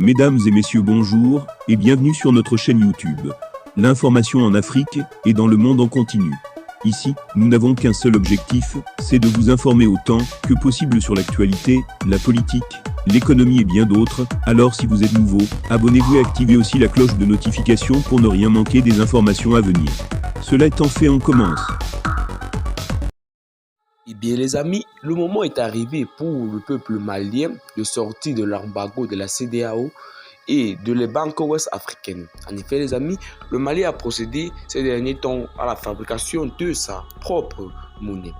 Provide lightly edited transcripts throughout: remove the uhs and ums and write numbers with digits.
Mesdames et messieurs, bonjour et bienvenue sur notre chaîne YouTube. L'information en Afrique et dans le monde en continu. Ici, nous n'avons qu'un seul objectif, c'est de vous informer autant que possible sur l'actualité, la politique, l'économie et bien d'autres. Alors si vous êtes nouveau, abonnez-vous et activez aussi la cloche de notification pour ne rien manquer des informations à venir. Cela étant fait, on commence. Eh bien les amis, le moment est arrivé pour le peuple malien de sortir de l'embargo de la CEDEAO et de les banques ouest-africaines. En effet les amis, le Mali a procédé ces derniers temps à la fabrication de sa propre monnaie.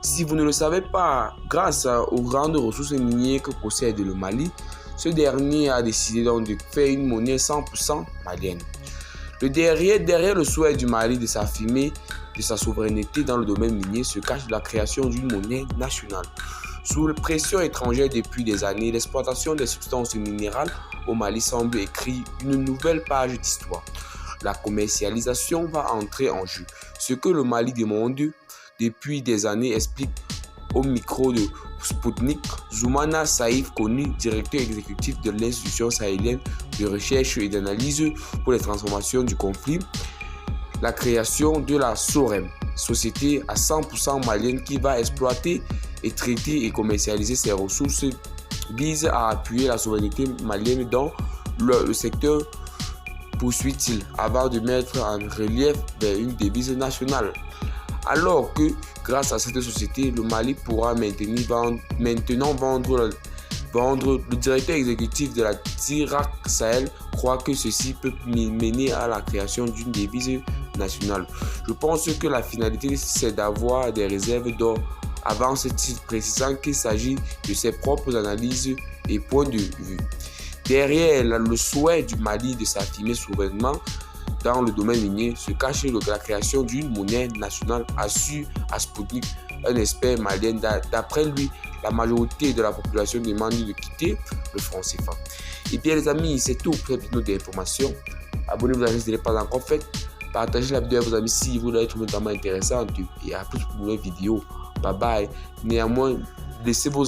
Si vous ne le savez pas, grâce aux grandes ressources minières que possède le Mali, ce dernier a décidé donc de faire une monnaie 100% malienne. Derrière le souhait du Mali de s'affirmer de sa souveraineté dans le domaine minier se cache la création d'une monnaie nationale. Sous pression étrangère depuis des années, l'exploitation des substances minérales au Mali semble écrire une nouvelle page d'histoire. La commercialisation va entrer en jeu. Ce que le Mali demande depuis des années explique au micro de Sputnik, Zoumana Saïf, connu directeur exécutif de l'institution sahélienne de recherche et d'analyse pour les transformations du conflit, la création de la SOREM, société à 100% malienne qui va exploiter et traiter et commercialiser ses ressources, vise à appuyer la souveraineté malienne dans le secteur, poursuit-il, avant de mettre en relief une devise nationale. Alors que, grâce à cette société, le Mali pourra maintenant vendre. Le directeur exécutif de la TIRAC Sahel croit que ceci peut mener à la création d'une devise nationale. Je pense que la finalité, c'est d'avoir des réserves d'or, avance-t-il, précisant qu'il s'agit de ses propres analyses et points de vue. Derrière le souhait du Mali de s'affirmer souverainement dans le domaine minier se cache la création d'une monnaie nationale, assure à Sputnik un expert malien. D'après lui, la majorité de la population demande de quitter le franc CFA. Et bien les amis, c'est tout pour cette vidéo d'information. Abonnez-vous à la chaîne si ce n'est pas encore fait. Partagez la vidéo à vos amis si vous l'avez trouvée notamment intéressante. Et à plus pour une nouvelle vidéo. Bye bye. Néanmoins, laissez vos